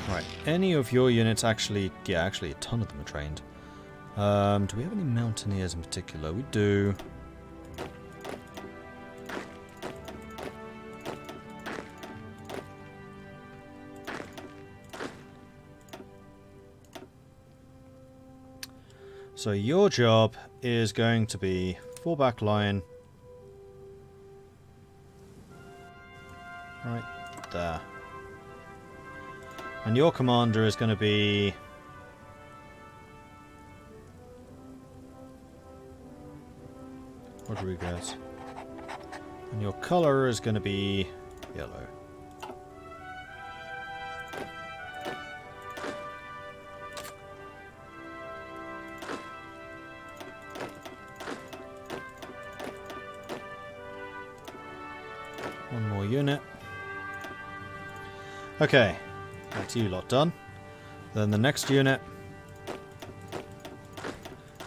Right, any of your units actually... Yeah, actually a ton of them are trained. Do we have any mountaineers in particular? We do. So your job is going to be fall back line. Right there. And your commander is going to be... Rodriguez. And your color is going to be yellow. One more unit. Okay, that's you lot done. Then the next unit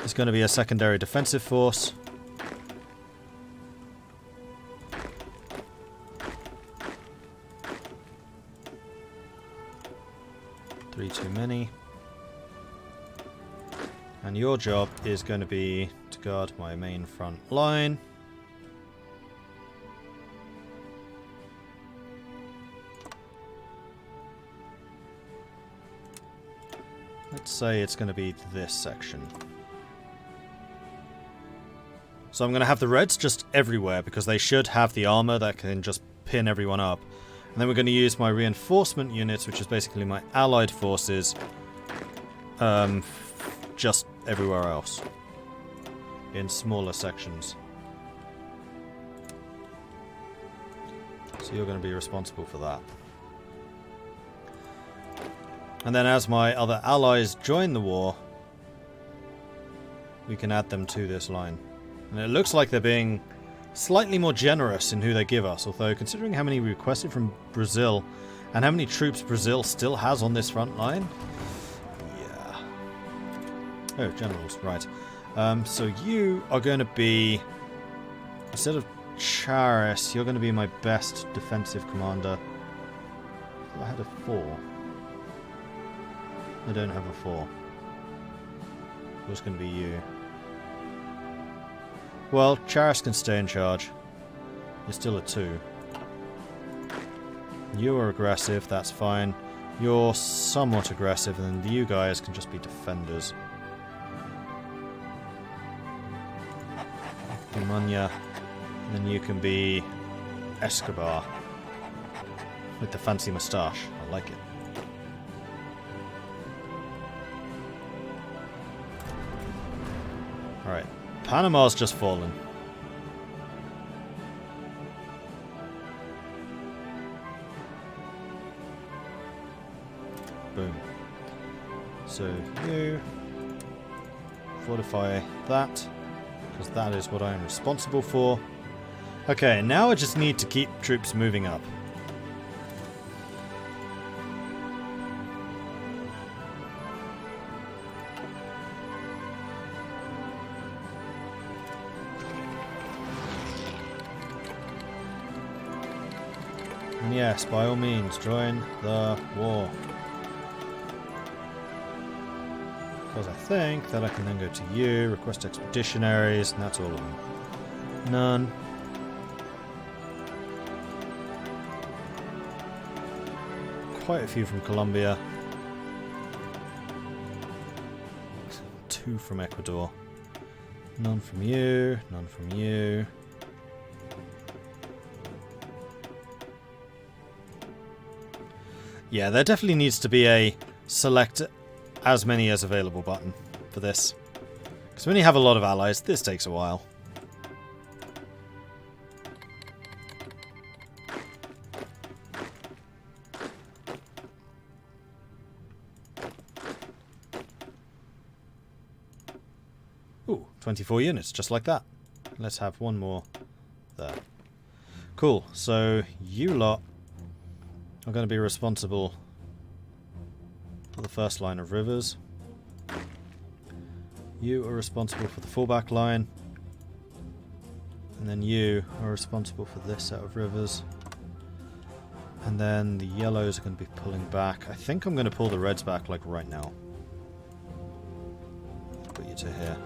is going to be a secondary defensive force. Three too many. And your job is going to be to guard my main front line. Let's say it's going to be this section. So I'm going to have the Reds just everywhere because they should have the armor that can just pin everyone up. And then we're going to use my reinforcement units, which is basically my allied forces, just everywhere else in smaller sections. So you're going to be responsible for that. And then as my other allies join the war, we can add them to this line. And it looks like they're being slightly more generous in who they give us, although considering how many we requested from Brazil and how many troops Brazil still has on this front line. Yeah. Oh, generals, right. So you are going to be, instead of Charis, you're going to be my best defensive commander. I had a 4. I don't have a 4. Who's going to be you? Well, Charis can stay in charge. You're still a 2. You are aggressive, that's fine. You're somewhat aggressive, and you guys can just be defenders. Manya, and then you can be Escobar with the fancy moustache. I like it. Alright, Panama's just fallen. Boom. So you fortify that, because that is what I am responsible for. Okay, now I just need to keep troops moving up. And yes, by all means, join the war. Because I think that I can then go to you, request expeditionaries, and that's all of them. None. Quite a few from Colombia. 2 from Ecuador. None from you, none from you. Yeah, there definitely needs to be a select as many as available button for this. Because when you have a lot of allies, this takes a while. Ooh, 24 units, just like that. Let's have one more there. Cool, so you lot are going to be responsible for the first line of rivers. You are responsible for the fallback line. And then you are responsible for this set of rivers. And then the yellows are going to be pulling back. I think I'm going to pull the reds back, like, right now. Put you to here.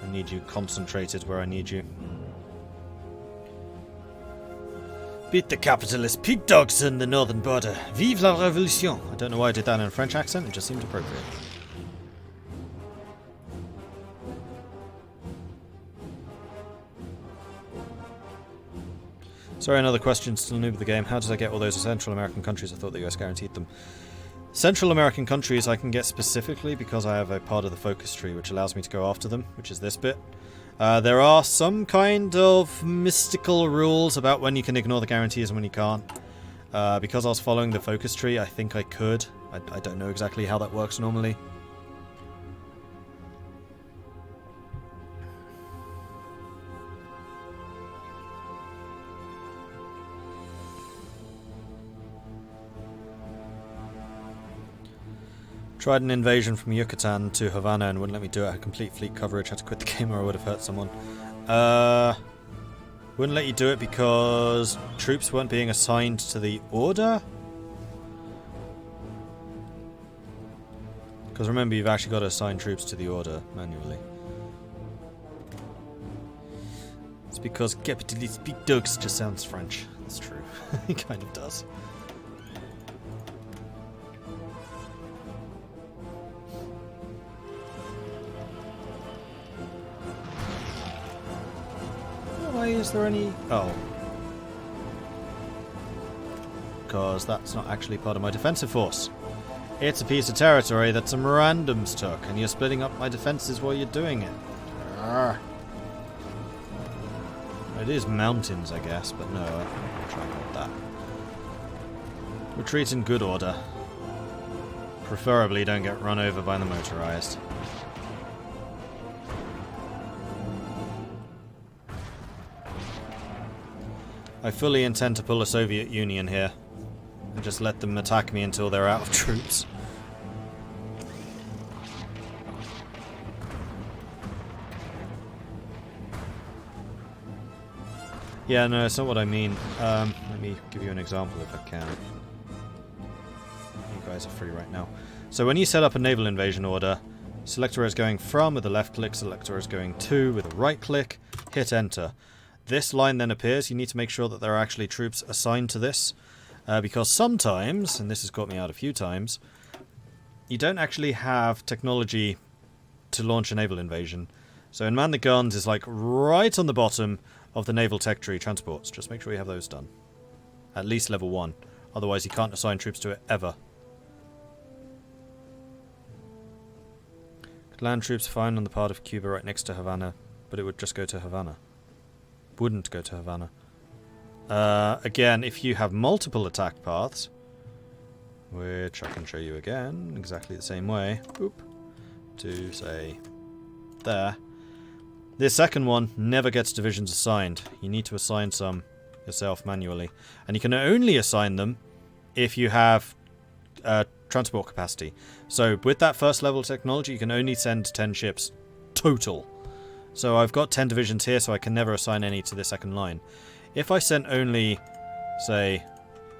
I need you concentrated where I need you. Beat the capitalist pig dogs on the northern border. Vive la révolution! I don't know why I did that in a French accent, it just seemed appropriate. Sorry, another question, still new to the game. How did I get all those Central American countries? I thought the US guaranteed them. Central American countries I can get specifically because I have a part of the focus tree which allows me to go after them, which is this bit. There are some kind of mystical rules about when you can ignore the guarantees and when you can't. Because I was following the focus tree, I think I could. I don't know exactly how that works normally. Tried an invasion from Yucatan to Havana and wouldn't let me do it. I had complete fleet coverage, had to quit the game or I would have hurt someone. Wouldn't let you do it because troops weren't being assigned to the order? Because remember, you've actually got to assign troops to the order manually. It's because capitalist big dogs just sounds French. That's true. It kind of does. Why is there any... Oh. Because that's not actually part of my defensive force. It's a piece of territory that some randoms took, and you're splitting up my defenses while you're doing it. Arrgh. It is mountains, I guess, but no, I'll try not that. Retreat in good order. Preferably don't get run over by the motorized. I fully intend to pull a Soviet Union here and just let them attack me until they're out of troops. Yeah, no, it's not what I mean. Let me give you an example if I can. You guys are free right now. So when you set up a naval invasion order, select where it's going from with a left click, select where it's going to with a right click, hit enter. This line then appears. You need to make sure that there are actually troops assigned to this. Because sometimes, and this has got me out a few times, you don't actually have technology to launch a naval invasion. So in Man the Guns is like right on the bottom of the naval tech tree transports. Just make sure you have those done. At least level 1. Otherwise you can't assign troops to it ever. Could land troops fine on the part of Cuba right next to Havana, but it would just go to Havana. Wouldn't go to Havana. Again, if you have multiple attack paths, which I can show you again, exactly the same way, to say there, this second one never gets divisions assigned. You need to assign some yourself manually, and you can only assign them if you have transport capacity. So with that first level technology, you can only send 10 ships total. So I've got 10 divisions here, so I can never assign any to the second line. If I sent only, say,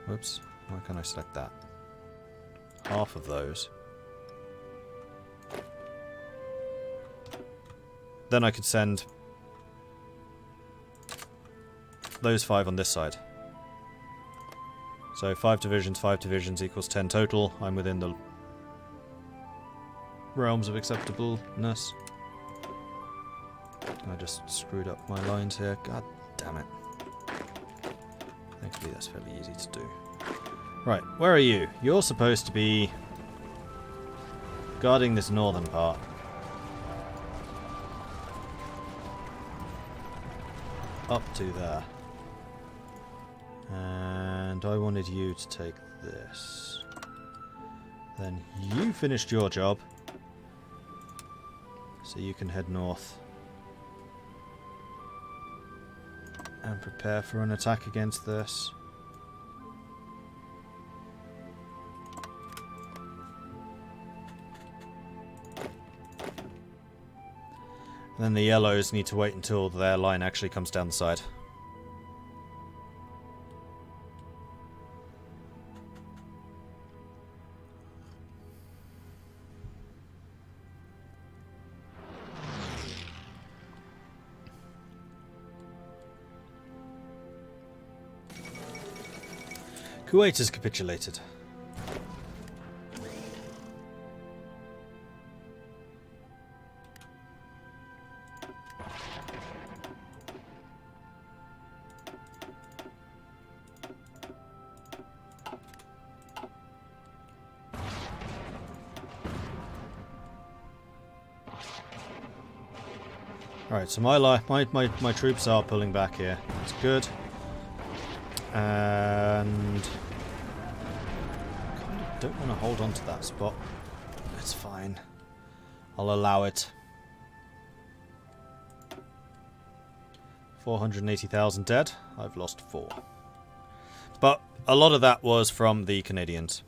whoops, why can't I select that? Half of those. Then I could send those 5 on this side. So 5 divisions equals 10 total. I'm within the realms of acceptableness. I just screwed up my lines here. God damn it. Thankfully that's fairly easy to do. Right, where are you? You're supposed to be guarding this northern part. Up to there. And I wanted you to take this. Then you finished your job. So you can head north. And prepare for an attack against this. And then the yellows need to wait until their line actually comes down the side. Kuwait has capitulated. Alright, so my troops are pulling back here. That's good. And kind of don't want to hold on to that spot. It's fine. I'll allow it. 480,000 dead. I've lost 4. But a lot of that was from the Canadians.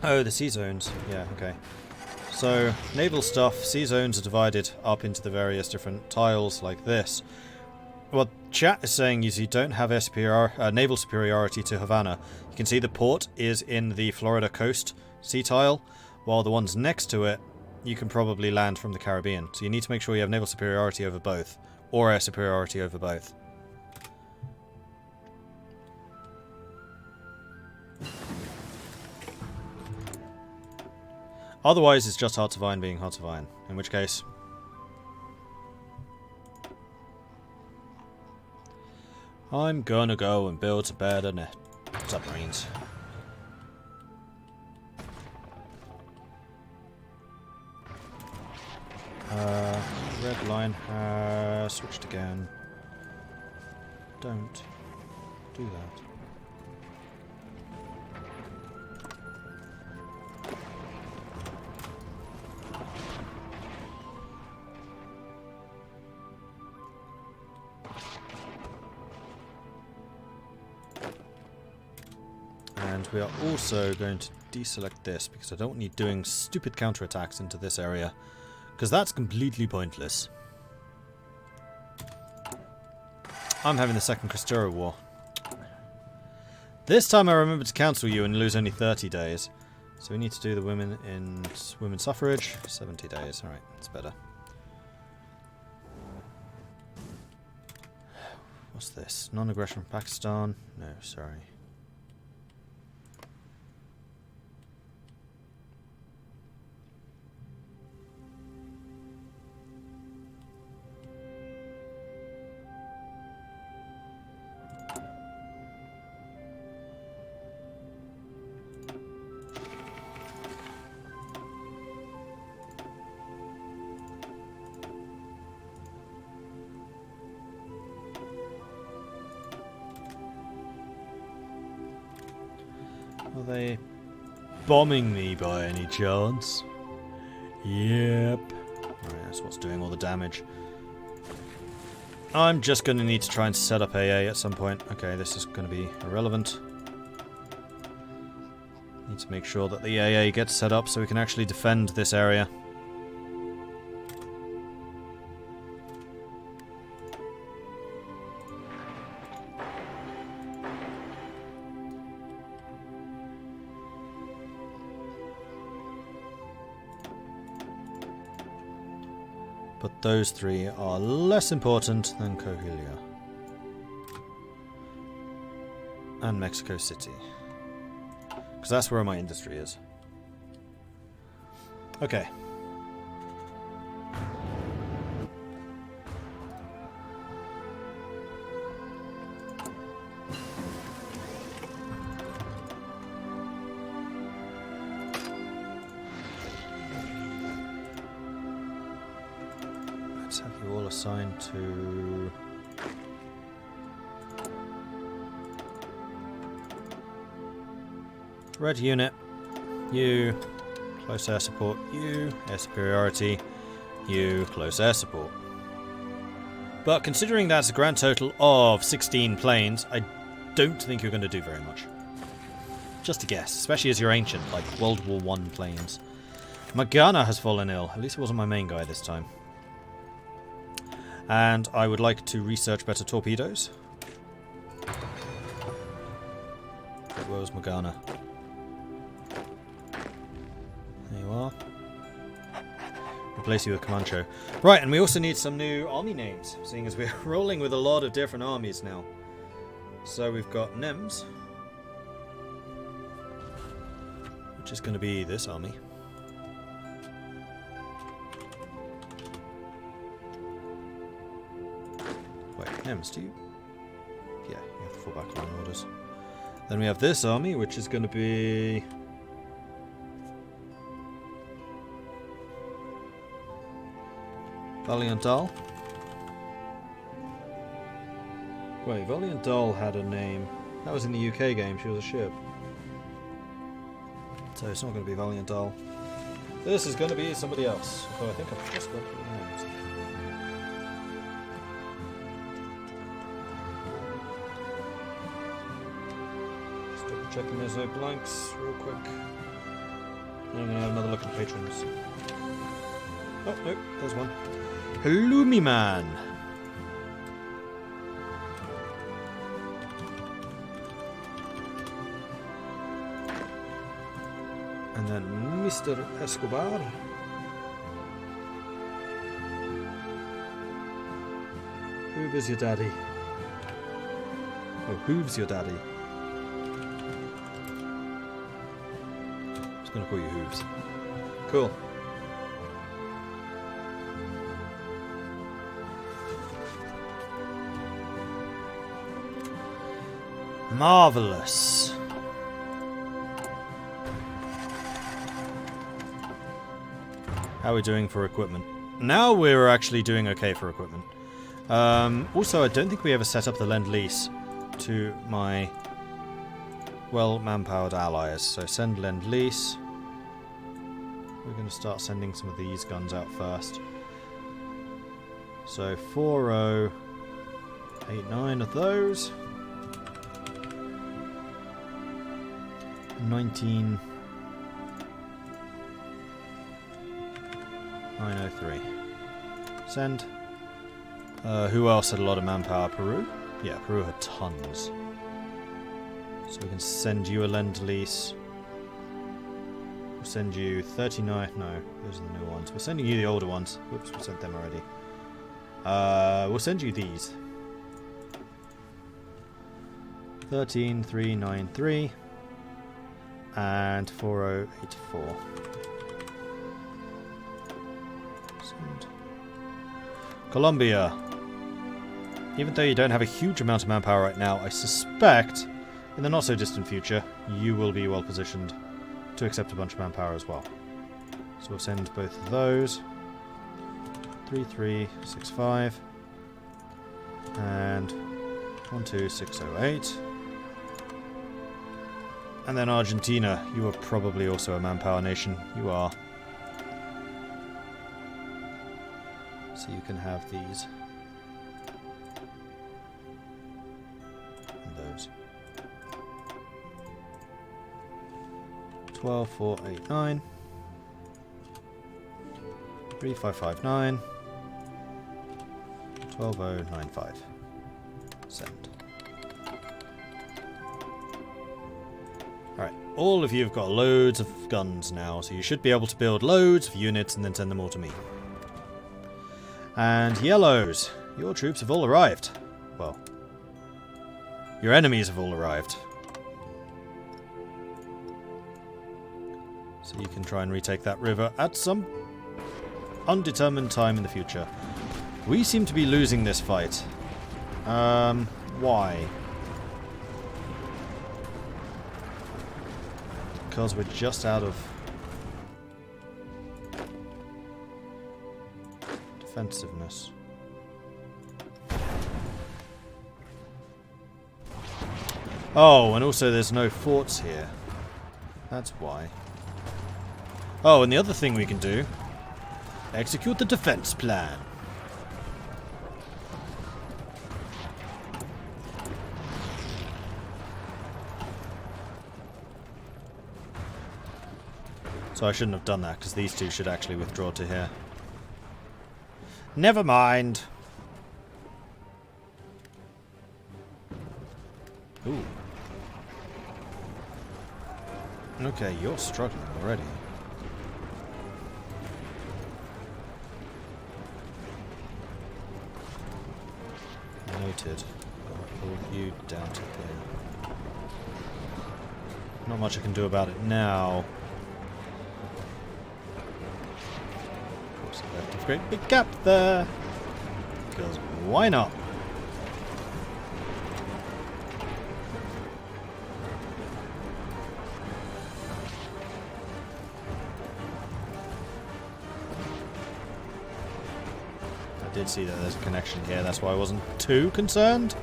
Oh, the sea zones. Yeah, okay. So, naval stuff, sea zones are divided up into the various different tiles like this. What chat is saying is you don't have naval superiority to Havana. You can see the port is in the Florida coast sea tile, while the ones next to it, you can probably land from the Caribbean. So you need to make sure you have naval superiority over both, or air superiority over both. Otherwise, it's just hard to find being hard to find. In which case, I'm gonna go and build some better submarines. Red line has switched again. Don't do that. And we are also going to deselect this because I don't want you doing stupid counterattacks into this area, because that's completely pointless. I'm having the second Cristero War. This time I remember to cancel you and lose only 30 days. So we need to do the women's suffrage. 70 days. Alright, that's better. What's this? Non-aggression from Pakistan? No, sorry. Are they bombing me by any chance? Yep. Alright, that's what's doing all the damage. I'm just going to need to try and set up AA at some point. Okay, this is going to be irrelevant. Need to make sure that the AA gets set up so we can actually defend this area. But those three are less important than Coahuila and Mexico City, because that's where my industry is. Okay. Let's have you all assigned to red unit. You close air support. You air superiority. You close air support. But considering that's a grand total of 16 planes, I don't think you're going to do very much. Just a guess, especially as you're ancient, like World War I planes. Magana has fallen ill. At least it wasn't my main guy this time. And I would like to research better torpedoes. Where was Magana? There you are. Replace you with Comanche. Right, and we also need some new army names, seeing as we're rolling with a lot of different armies now. So we've got NEMS, which is going to be this army. Wait, NEMS, do you? Yeah, you have the full back line orders. Then we have this army, which is going to be... Valiant Dahl. Wait, Valiant Dahl had a name. That was in the UK game, she was a ship. So it's not going to be Valiant Dahl. This is going to be somebody else. Although I think I've just got the names. Just double checking those no blanks real quick. And I'm going to have another look at the patrons. Oh, no, there's one. Halloumi Man! And then Mr. Escobar. Hoover's your daddy. Oh, Hooves your daddy. I'm just gonna call you Hooves. Cool. Marvelous. How are we doing for equipment? Now we're actually doing okay for equipment. Also, I don't think we ever set up the Lend-Lease to my well-manpowered allies. So send Lend-Lease. We're going to start sending some of these guns out first. So 4089 of those. 903. Send. Who else had a lot of manpower? Peru? Yeah, Peru had tons. So we can send you a Lend-Lease. We'll send you 39. No, those are the new ones. We're sending you the older ones. Whoops, we sent them already. We'll send you these. 13393 and 4084. Send. Colombia. Even though you don't have a huge amount of manpower right now, I suspect in the not so distant future you will be well positioned to accept a bunch of manpower as well. So we'll send both of those. 3365 and 12608. And then Argentina, you are probably also a manpower nation. You are. So you can have these. And those. 12489. 3559. 12095. Send. Alright, all of you have got loads of guns now, so you should be able to build loads of units and then send them all to me. And yellows, your troops have all arrived. Well, your enemies have all arrived. So you can try and retake that river at some undetermined time in the future. We seem to be losing this fight. Why? Because we're just out of defensiveness. Oh, and also there's no forts here. That's why. Oh, and the other thing we can do, execute the defense plan. So I shouldn't have done that, because these two should actually withdraw to here. Never mind. Ooh. Okay, you're struggling already. Noted. pull you down to there. Not much I can do about it now. Of course, I left a great big gap there. Because why not? I did see that there's a connection here, that's why I wasn't too concerned.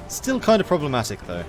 Still kind of problematic though.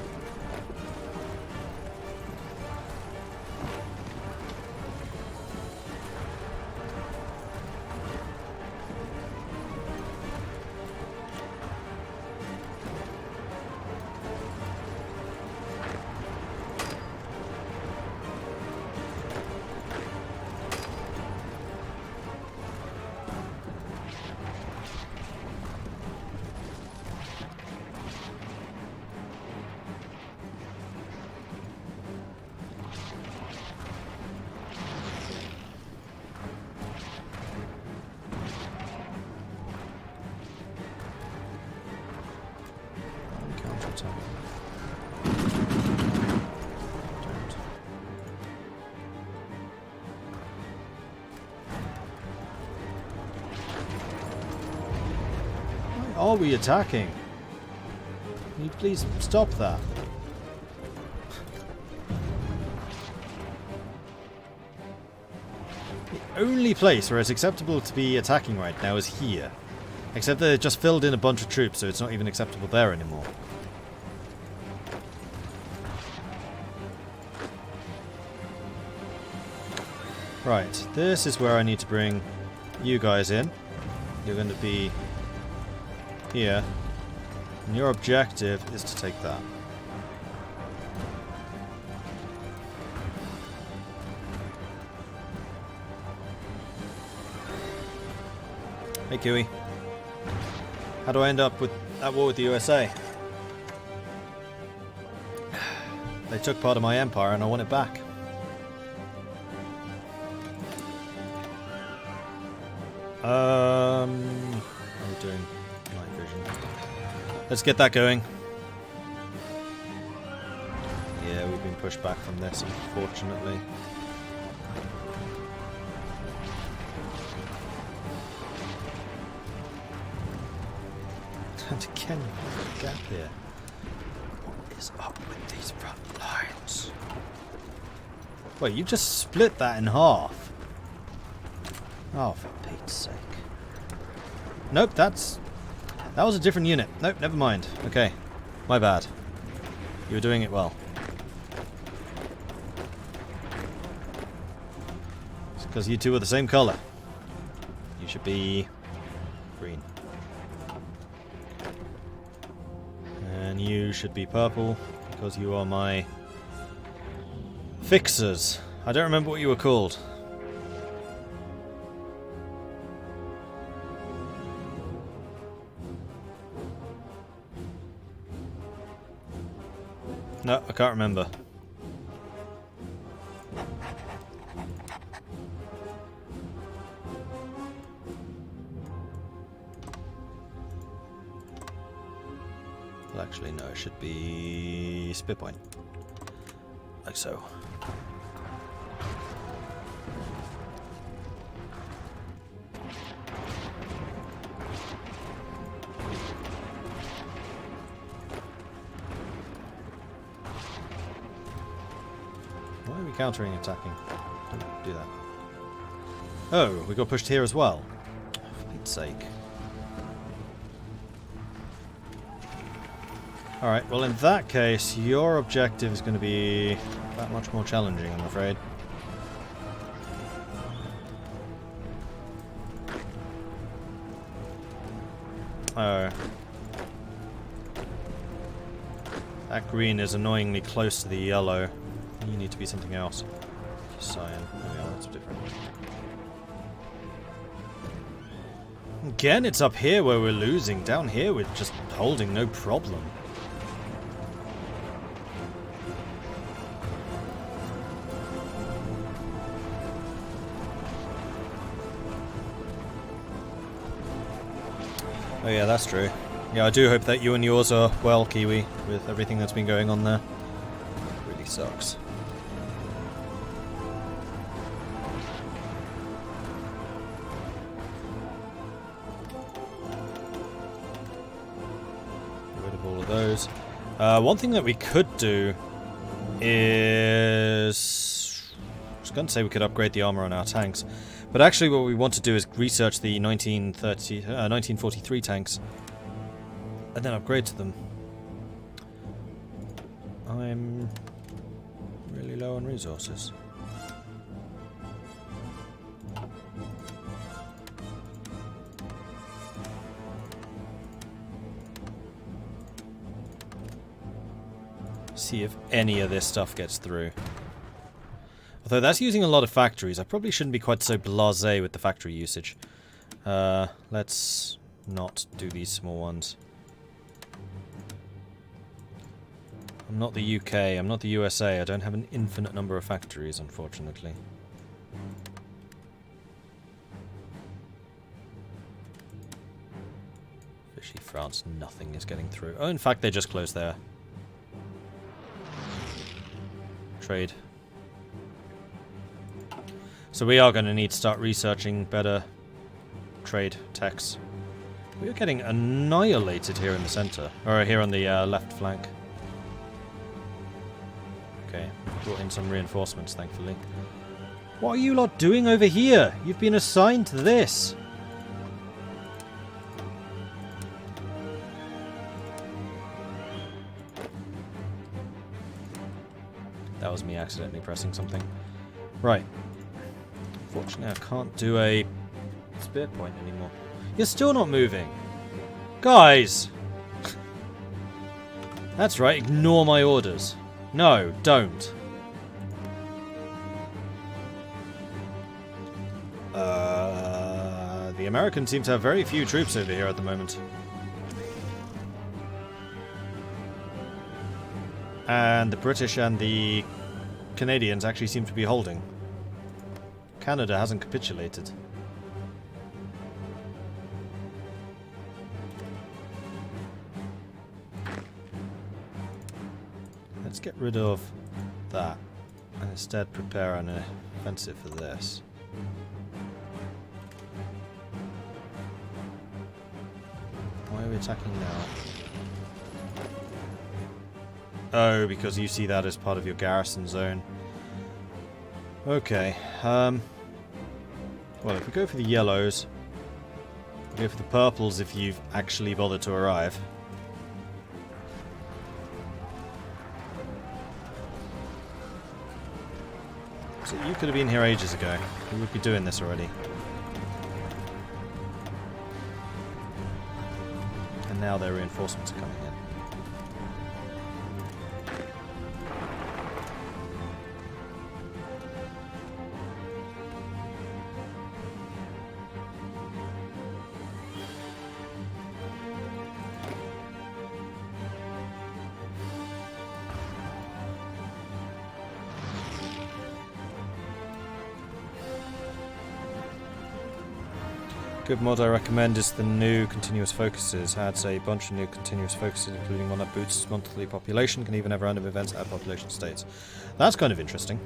Why are we attacking? Can you please stop that? The only place where it's acceptable to be attacking right now is here. Except that it just filled in a bunch of troops, so it's not even acceptable there anymore. Right, this is where I need to bring you guys in. You're going to be here. And your objective is to take that. Hey, Kiwi. How do I end up at war with the USA? They took part of my empire and I want it back. I'm doing night vision. Let's get that going. Yeah, we've been pushed back from this, unfortunately. And again, there's a gap here. What is up with these front lines? Wait, you just split that in half. Oh, for Pete's sake. Nope, that was a different unit. Nope, never mind. Okay, my bad. You were doing it well. It's because you two are the same color. You should be green. And you should be purple because you are my fixers. I don't remember what you were called. No, I can't remember. Well, actually, no, it should be spit point. Like so. Why are we countering attacking? Don't do that. Oh, we got pushed here as well. For Pete's sake. Alright, well in that case, your objective is going to be that much more challenging, I'm afraid. Oh. That green is annoyingly close to the yellow. You need to be something else. Cyan. Oh yeah, that's different. Again, it's up here where we're losing. Down here we're just holding no problem. Oh yeah, that's true. Yeah, I do hope that you and yours are well, Kiwi, with everything that's been going on there. It really sucks. Get rid of all of those. One thing that we could do is... I was going to say we could upgrade the armor on our tanks, but actually what we want to do is research the 1943 tanks and then upgrade to them. I'm really low on resources. See if any of this stuff gets through. Although that's using a lot of factories, I probably shouldn't be quite so blasé with the factory usage. Let's not do these small ones. I'm not the UK, I'm not the USA, I don't have an infinite number of factories, unfortunately. Fishy France, nothing is getting through. Oh, in fact, they just closed there. Trade. So we are going to need to start researching better trade techs. We are getting annihilated here in the center, or here on the left flank. Okay, brought in some reinforcements, thankfully. What are you lot doing over here? You've been assigned to this. That was me accidentally pressing something. Right. Unfortunately, I can't do a spear point anymore. You're still not moving. Guys! That's right, ignore my orders. No, don't. The Americans seem to have very few troops over here at the moment. And the British and the Canadians actually seem to be holding. Canada hasn't capitulated. Let's get rid of that and instead prepare an offensive for this. Why are we attacking now? Oh, because you see that as part of your garrison zone. Okay, well, if we go for the yellows, we go for the purples if you've actually bothered to arrive. So you could have been here ages ago. We would be doing this already. And now their reinforcements are coming in. Good mod I recommend is the new continuous focuses. Adds a bunch of new continuous focuses, including one that boosts monthly population, can even have random events at population states. That's kind of interesting.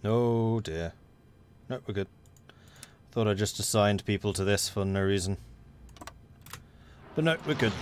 Oh dear. No, we're good. Thought I just assigned people to this for no reason. But no, we're good.